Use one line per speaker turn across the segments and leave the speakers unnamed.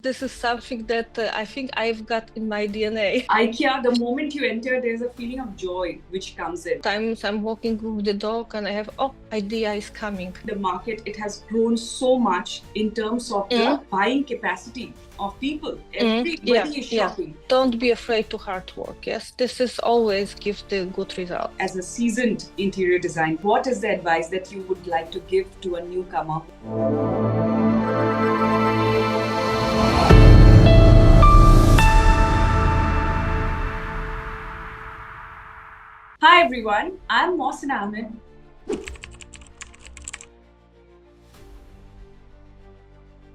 This is something that I think I've got in my DNA.
IKEA, the moment you enter, there's a feeling of joy which comes in.
Sometimes I'm walking with the dog and I have, idea is coming.
The market, it has grown so much in terms of the buying capacity of people. Everybody is shopping.
Don't be afraid to hard work. Yes, this is always gives the good result.
As a seasoned interior designer, what is the advice that you would like to give to a newcomer? Hi everyone, I'm Mohsina Ahmad.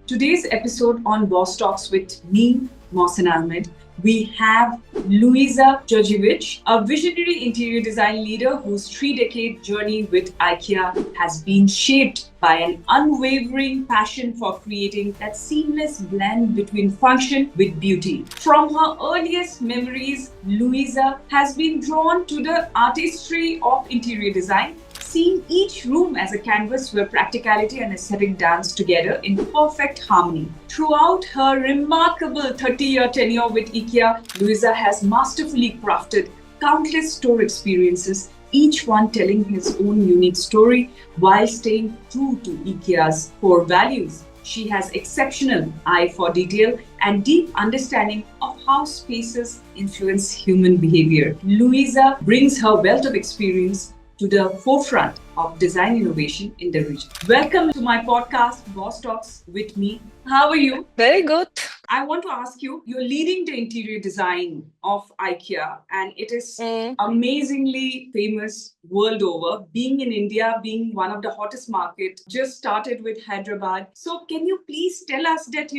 Today's episode on Boss Talks with me, Mohsina Ahmad, we have Luiza Jodziewicz, a visionary interior design leader whose 3-decade journey with IKEA has been shaped by an unwavering passion for creating that seamless blend between function with beauty. From her earliest memories, Luiza has been drawn to the artistry of interior design, seeing each room as a canvas where practicality and aesthetic dance together in perfect harmony. Throughout her remarkable 30-year tenure with IKEA, Luiza has masterfully crafted countless store experiences, each one telling his own unique story while staying true to IKEA's core values. She has exceptional eye for detail and deep understanding of how spaces influence human behavior. Luiza brings her wealth of experience to the forefront of design innovation in the region. Welcome to my podcast, Boss Talks with me. How are you?
Very good.
I want to ask you, you're leading the interior design of IKEA and it is amazingly famous world over. Being in India, being one of the hottest markets, just started with Hyderabad. So can you please tell us that,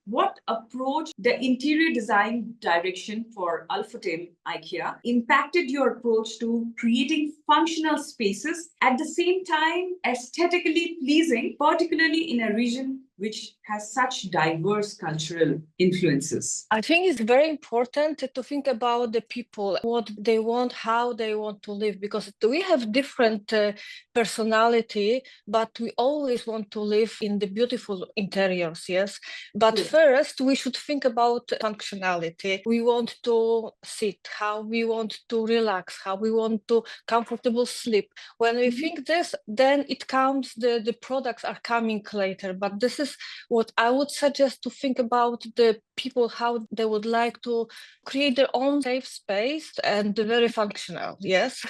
what approach the interior design direction for Al-Futtaim IKEA impacted your approach to creating functional spaces at the same time aesthetically pleasing, particularly in a region which has such diverse cultural influences?
I think it's very important to think about the people, what they want, how they want to live, because we have different personality, but we always want to live in the beautiful interiors, yes? But first, we should think about functionality. We want to sit, how we want to relax, how we want to comfortable sleep. When we think this, then it comes, the products are coming later, but this is what I would suggest to think about the people, how they would like to create their own safe space and very functional. Yes.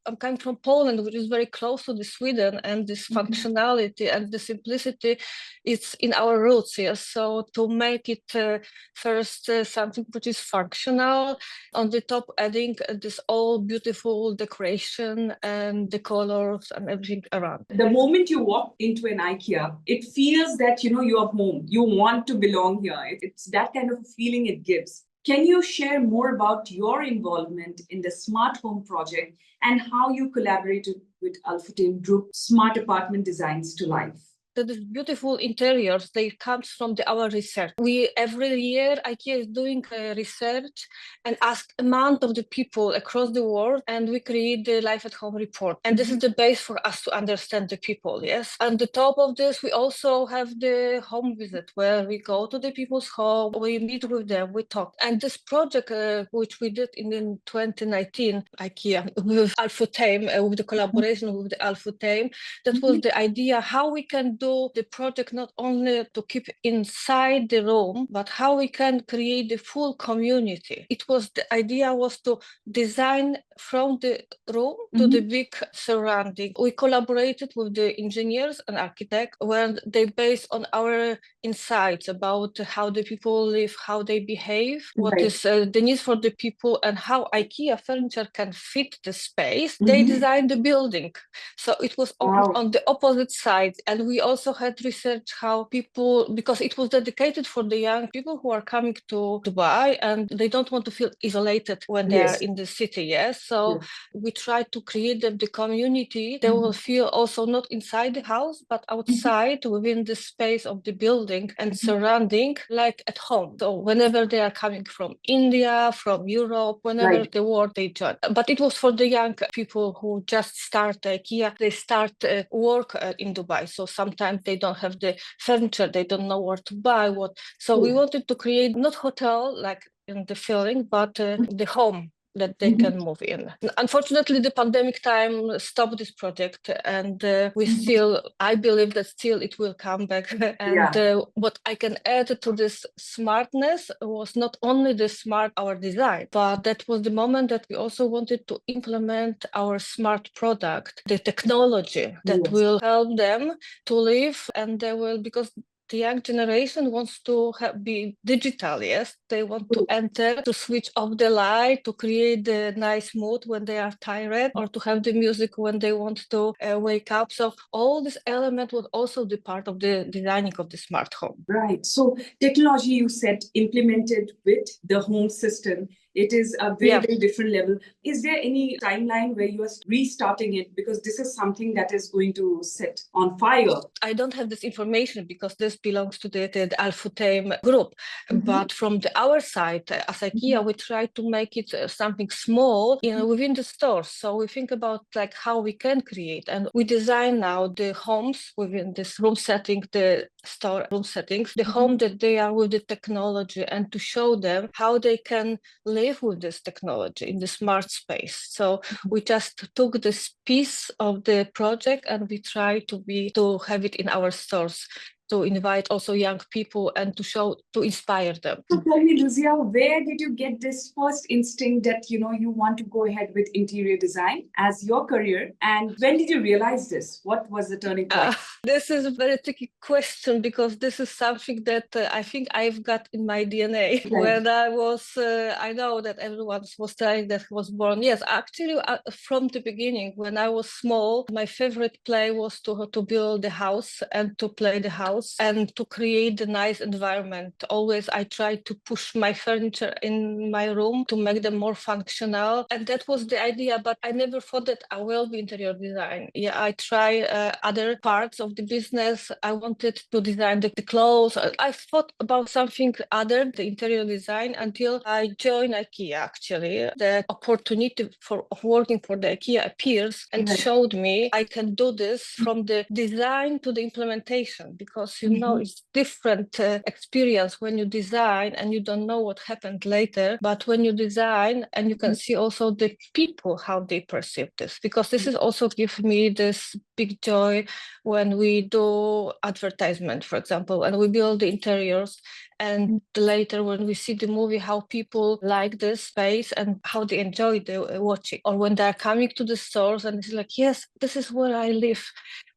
I'm coming from Poland, which is very close to the Sweden, and this functionality and the simplicity, it's in our roots. Yes. So to make it first something which is functional, on the top adding this all beautiful decoration and the colors and everything around.
The moment you walk into an IKEA, it feels that you're home. You want to belong here. It's that kind of a feeling it gives. Can you share more about your involvement in the Smart Home project and how you collaborated with Al-Futtaim Group Smart Apartment Designs to Life?
The beautiful interiors, they comes from our research. We every year IKEA is doing research and ask amount of the people across the world, and we create the Life at Home report. And this is the base for us to understand the people. Yes. And the top of this, we also have the home visit where we go to the people's home, we meet with them, we talk. And this project, which we did in 2019, IKEA with Al-Futtaim, with the collaboration with the Al-Futtaim, that was the idea how we can do the project not only to keep inside the room, but how we can create the full community. The idea was to design from the room to the big surrounding. We collaborated with the engineers and architects where they based on our insights about how the people live, how they behave, what is the needs for the people, and how IKEA furniture can fit the space. They designed the building. So it was on the opposite side. And we also had research how people, because it was dedicated for the young people who are coming to Dubai and they don't want to feel isolated when they are in the city. Yes. So we try to create them the community. They will feel also not inside the house, but outside within the space of the building and surrounding, like at home. So whenever they are coming from India, from Europe, whenever the world they join. But it was for the young people who just start IKEA. They start work in Dubai. So sometimes sometimes they don't have the furniture, they don't know where to buy what. So we wanted to create not hotel like in the feeling, but the home that they can move in. Unfortunately, the pandemic time stopped this project, and we still, I believe that still it will come back. And what I can add to this smartness was not only the smart, our design, but that was the moment that we also wanted to implement our smart product, the technology that will help them to live, and they will, because the young generation wants to be digital, yes? They want to enter, to switch off the light, to create the nice mood when they are tired, or to have the music when they want to wake up. So all this element would also be part of the designing of the smart home.
Right. So technology, you said, implemented with the home system. It is a very, very different level. Is there any timeline where you are restarting it? Because this is something that is going to set on fire.
I don't have this information because this belongs to the Al-Futtaim group. But from our side, as IKEA, we try to make it something small within the stores. So we think about like how we can create, and we design now the homes within this room setting, the store room settings, the home that they are with the technology, and to show them how they can live with this technology in the smart space. So we just took this piece of the project and we try to have it in our stores, to invite also young people and to inspire them.
So tell me, Luiza, where did you get this first instinct that you want to go ahead with interior design as your career? And when did you realize this? What was the turning point?
This is a very tricky question, because this is something that I think I've got in my DNA. When I was, I know that everyone was telling that I was born. Yes, actually, from the beginning, when I was small, my favorite play was to build the house and to play the house and to create a nice environment. Always I tried to push my furniture in my room to make them more functional. And that was the idea, but I never thought that I will be interior design. Yeah, I try other parts of the business. I wanted to design the clothes. I thought about something other, the interior design, until I joined IKEA. Actually, the opportunity of working for the IKEA appears and showed me I can do this from the design to the implementation, because it's different experience when you design and you don't know what happened later, but when you design and you can see also the people, how they perceive this, because this is also give me this big joy when we do advertisement, for example, and we build the interiors, and later when we see the movie, how people like this space and how they enjoy the watching, or when they're coming to the stores and it's like, yes, this is where I live.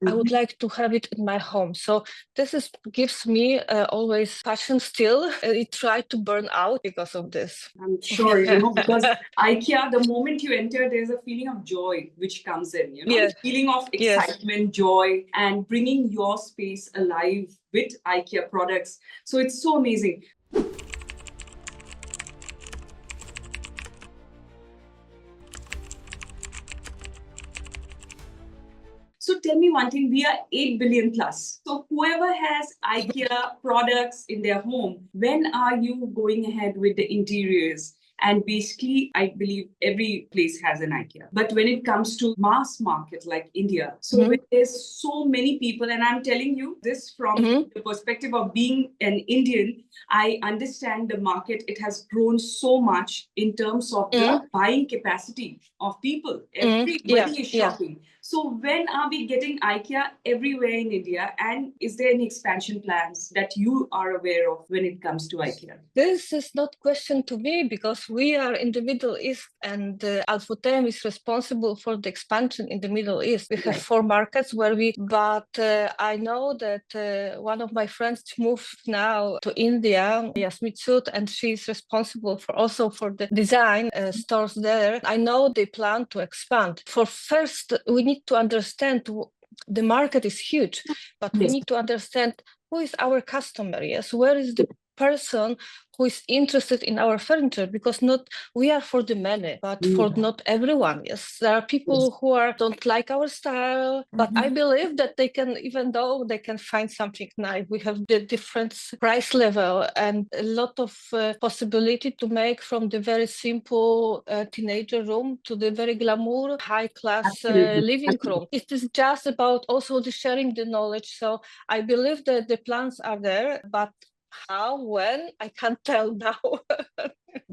I would like to have it in my home. So this gives me always passion still. It tried to burn out because of this.
I'm sure, because IKEA, the moment you enter, there's a feeling of joy which comes in,
Yes.
feeling of excitement, joy, and bringing your space alive with IKEA products. So it's so amazing. So tell me one thing, we are 8 billion plus. So whoever has IKEA products in their home, when are you going ahead with the interiors? And basically, I believe every place has an IKEA. But when it comes to mass market like India, so when there's so many people, and I'm telling you this from the perspective of being an Indian, I understand the market. It has grown so much in terms of the buying capacity of people. Everybody is shopping. So when are we getting IKEA everywhere in India? And is there any expansion plans that you are aware of when it comes to IKEA?
This is not a question to me, because we are in the Middle East, and Al-Futtaim is responsible for the expansion in the Middle East. We have 4 markets but I know that one of my friends moved now to India, Yasmin Sood, and she's responsible for the design stores there. I know they plan to expand. For first, we need to understand the market is huge, but we need to understand who is our customer. Yes, where is the person who is interested in our furniture, because not we are for the many, but for not everyone. Yes, there are people who don't like our style, but I believe that they can, even though they can find something nice. We have the different price level and a lot of possibility to make from the very simple teenager room to the very glamour, high class living room. It is just about also the sharing the knowledge. So I believe that the plans are there, but how, when, I can't tell now.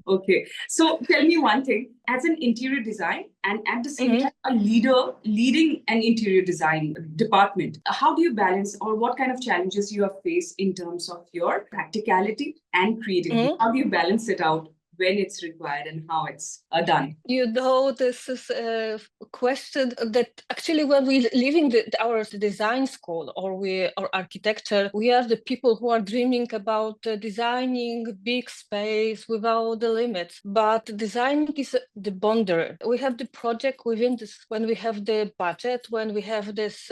Okay. So tell me one thing, as an interior design and at the same time a leading an interior design department, how do you balance, or what kind of challenges you have faced in terms of your practicality and creativity? How do you balance it out when it's required and how it's done?
You know, this is a question that actually when we leaving our design school or architecture, we are the people who are dreaming about designing big space without the limits. But designing is the boundary. We have the project within this, when we have the budget, when we have this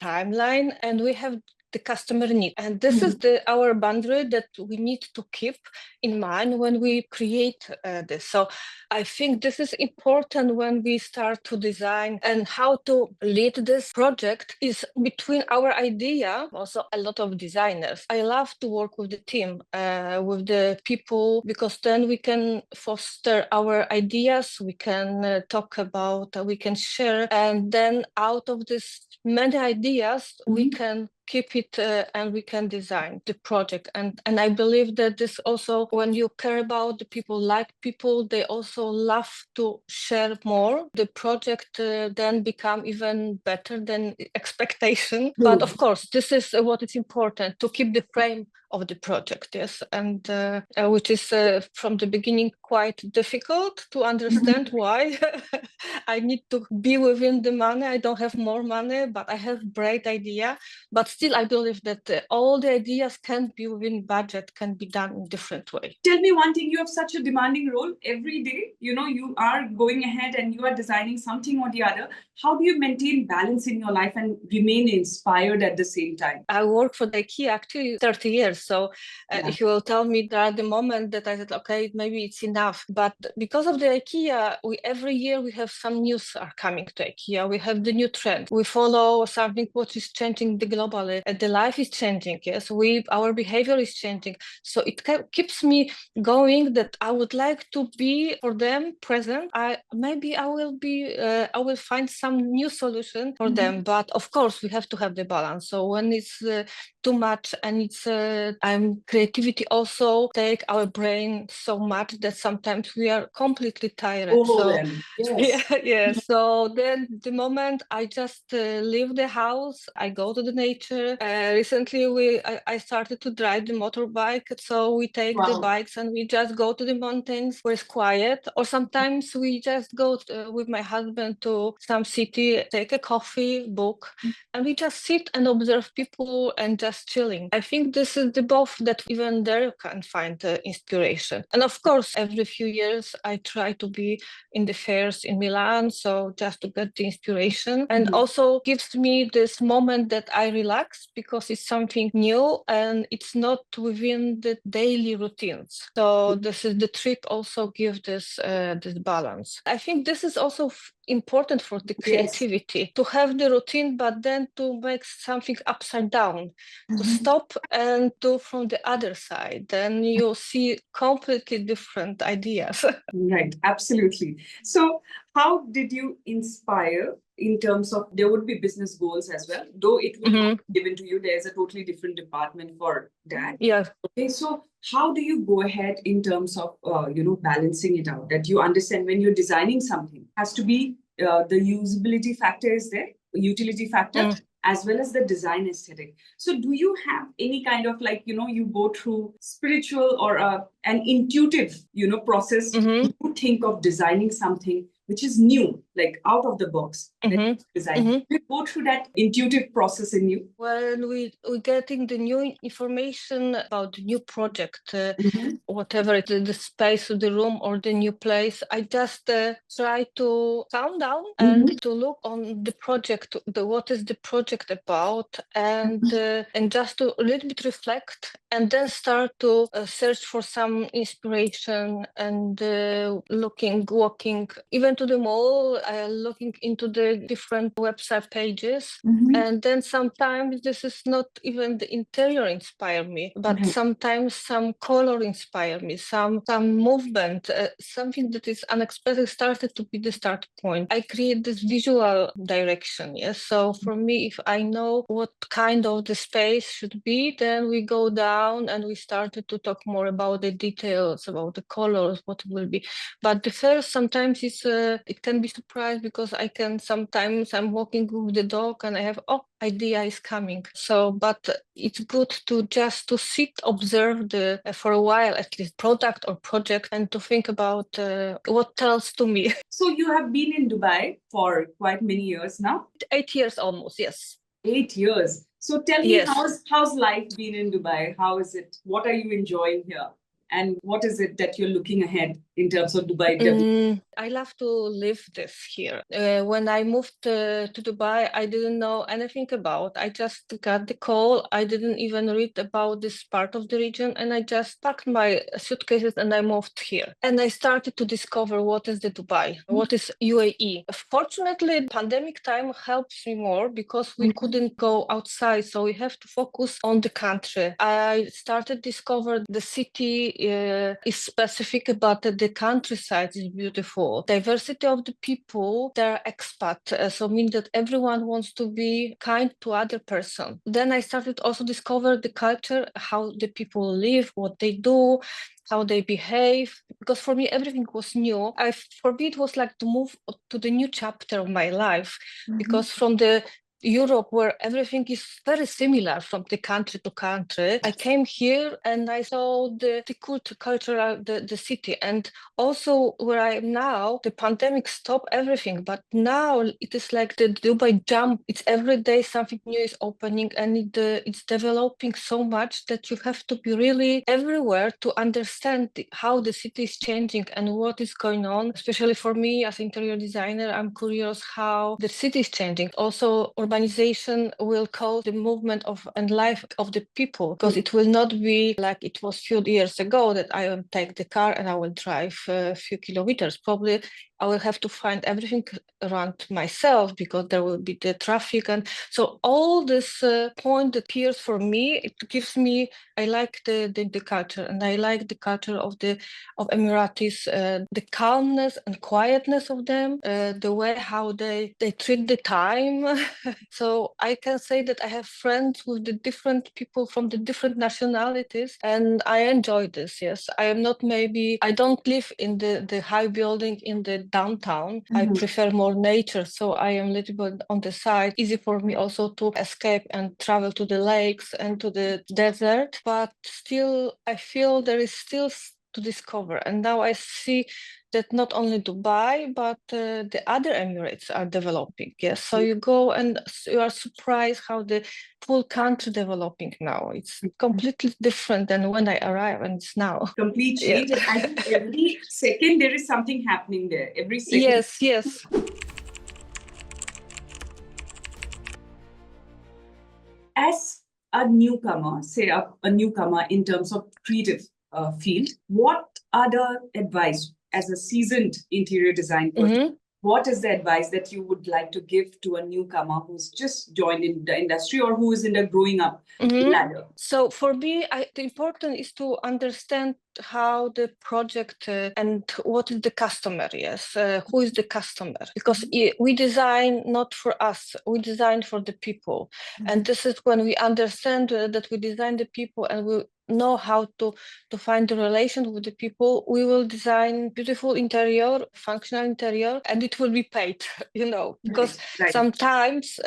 timeline, and we have the customer need. And this is our boundary that we need to keep in mind when we create this. So I think this is important when we start to design, and how to lead this project is between our idea, also a lot of designers. I love to work with the team, with the people, because then we can foster our ideas, we can talk about, we can share, and then out of this many ideas, we can keep it and we can design the project. And I believe that this also, when you care about the people, like people, they also love to share more. The project then become even better than expectation. But of course, this is what is important, to keep the frame of the project, yes, and which is from the beginning quite difficult to understand why. I need to be within the money. I don't have more money, but I have great idea. But still, I believe that all the ideas can be within budget, can be done in different way.
Tell me one thing, you have such a demanding role every day. You know, you are going ahead and you are designing something or the other. How do you maintain balance in your life and remain inspired at the same time?
I work for the IKEA actually 30 years. So if you will tell me that at the moment that I said, okay, maybe it's enough. But because of the IKEA, every year we have some news are coming to IKEA. We have the new trend. We follow something what is changing globally. The life is changing. Yes, our behavior is changing. So it keeps me going, that I would like to be for them present. I will find some new solution for them. But of course, we have to have the balance. So when it's too much and it's creativity also take our brain so much that sometimes we are completely tired. So then the moment I just leave the house, I go to the nature. Recently I started to drive the motorbike, so we take the bikes and we just go to the mountains where it's quiet, or sometimes we just go with my husband to some city, take a coffee, book, and we just sit and observe people and just chilling. I think this is the both that even there can find inspiration. And of course, every few years I try to be in the fairs in Milan, so just to get the inspiration, and also gives me this moment that I relax, because it's something new and it's not within the daily routines. So this is the trip also give this balance. I think this is also important for the creativity, to have the routine, but then to make something upside down, to stop and do from the other side. Then you see completely different ideas.
Right, absolutely. So how did you inspire in terms of, there would be business goals as well, though it will not be given to you, there's a totally different department for that.
Yeah.
Okay, so how do you go ahead in terms of balancing it out, that you understand when you're designing something has to be the usability factor is there, utility factor, as well as the design aesthetic. So do you have any kind of you go through spiritual or an intuitive process to think of designing something which is new, like out of the box design? You go through that intuitive process in you.
When we're getting the new information about the new project, whatever it is, the space of the room or the new place, I just try to calm down and to look on the project, what is the project about, and just to a little bit reflect and then start to search for some inspiration and walking, even to the mall, looking into the different website pages. And then sometimes this is not even the interior inspire me, but sometimes some color inspire me, some movement, something that is unexpected started to be the start point. I create this visual direction. Yes. So for me, if I know what kind of the space should be, then we go down and we started to talk more about the details, about the colors, what will be. But the first sometimes it can be surprised, because sometimes I'm walking with the dog and I have, idea is coming. So, but it's good to just to sit, observe for a while, at least product or project, and to think about what tells to me.
So you have been in Dubai for quite many years now?
8 years almost, yes.
8 years. So tell me,
yes.
how's life been in Dubai? How is it? What are you enjoying here? And what is it that you're looking ahead in terms of Dubai?
I love to live this here. When I moved to Dubai, I didn't know anything about. I just got the call. I didn't even read about this part of the region, and I just packed my suitcases and I moved here. And I started to discover what is the Dubai, what is UAE. Fortunately, pandemic time helps me more, because we couldn't go outside, so we have to focus on the country. I started discover the city is specific, but the countryside is beautiful. Diversity of the people, they're expat, so mean that everyone wants to be kind to other person. Then I started also discover the culture, how the people live, what they do, how they behave, because for me everything was new. For me it was like to move to the new chapter of my life, because from the Europe, where everything is very similar from the country to country, I came here and I saw the culture, the city. And also where I am now, the pandemic stopped everything, but now it is like the Dubai jump. It's every day something new is opening, and it's developing so much that you have to be really everywhere to understand how the city is changing and what is going on. Especially for me as interior designer, I'm curious how the city is changing. Also, urbanization will cause the movement and life of the people, because it will not be like it was few years ago that I will take the car and I will drive a few kilometers. Probably I will have to find everything around myself, because there will be the traffic. And so all this point appears for me, it gives me, I like the culture, and I like the culture of Emiratis, the calmness and quietness of them, the way how they treat the time. So I can say that I have friends with the different people from the different nationalities, and I enjoy this. Yes, I don't live in the high building in the downtown. I prefer more nature, so I am a little bit on the side. Easy for me also to escape and travel to the lakes and to the desert, but still I feel there is still to discover. And now I see that not only Dubai, but the other Emirates are developing. Yes, so you go and you are surprised how the full country developing now. It's completely different than when I arrived, and it's now.
Complete change.
Yeah.
And I think every second there is something happening there. Every second.
Yes.
As a newcomer, say a newcomer in terms of creative field, what are the advice as a seasoned interior design person? What is the advice that you would like to give to a newcomer who's just joined in the industry or who is in the growing up ladder?
So for me, the important is to understand how the project and what is the customer. Yes, who is the customer? Because we design not for us, we design for the people. And this is when we understand that we design the people, and we know how to find the relation with the people, we will design beautiful interior, functional interior, and it will be paid, because sometimes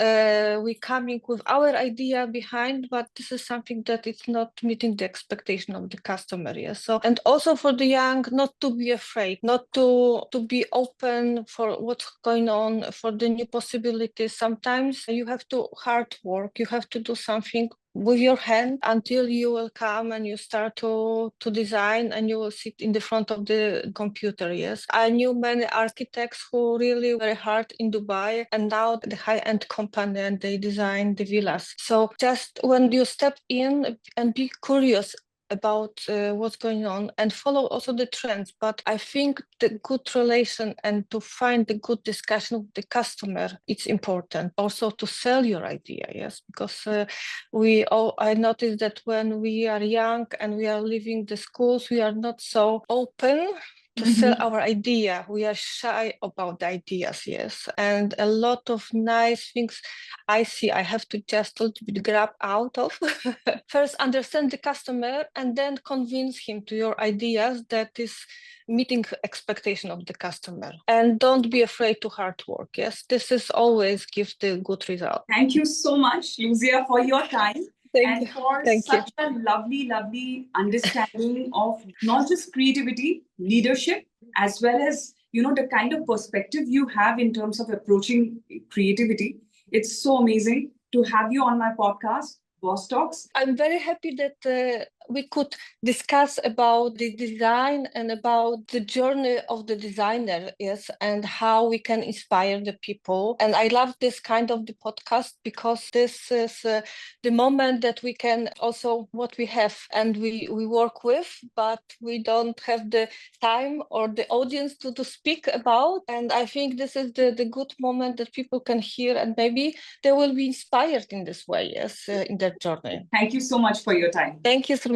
we coming with our idea behind, but this is something that is not meeting the expectation of the customer. Yes. So, and also for the young, not to be afraid, not to be open for what's going on, for the new possibilities. Sometimes you have to hard work, you have to do something with your hand until you will come and you start to design and you will sit in the front of the computer. Yes, I knew many architects who really very hard in Dubai, and now the high-end company, and they design the villas. So just when you step in and be curious about what's going on and follow also the trends. But I think the good relation and to find the good discussion with the customer, it's important. Also to sell your idea, yes, because I noticed that when we are young and we are leaving the schools, we are not so open to sell our idea. We are shy about the ideas, yes. And a lot of nice things I see, I have to just a little bit grab out of. First, understand the customer and then convince him to your ideas that is meeting expectation of the customer. And don't be afraid to hard work, yes. This is always gives the good result.
Thank you so much, Luiza, for your time.
Thank you.
For
Thank
such a lovely, lovely understanding of not just creativity, leadership, as well as the kind of perspective you have in terms of approaching creativity. It's so amazing to have you on my podcast, Boss Talks.
I'm very happy that we could discuss about the design and about the journey of the designer, yes, and how we can inspire the people. And I love this kind of the podcast because this is the moment that we can also what we have and we work with, but we don't have the time or the audience to speak about. And I think this is the good moment that people can hear and maybe they will be inspired in this way, yes, in their journey.
Thank you so much for your time.
Thank you so much.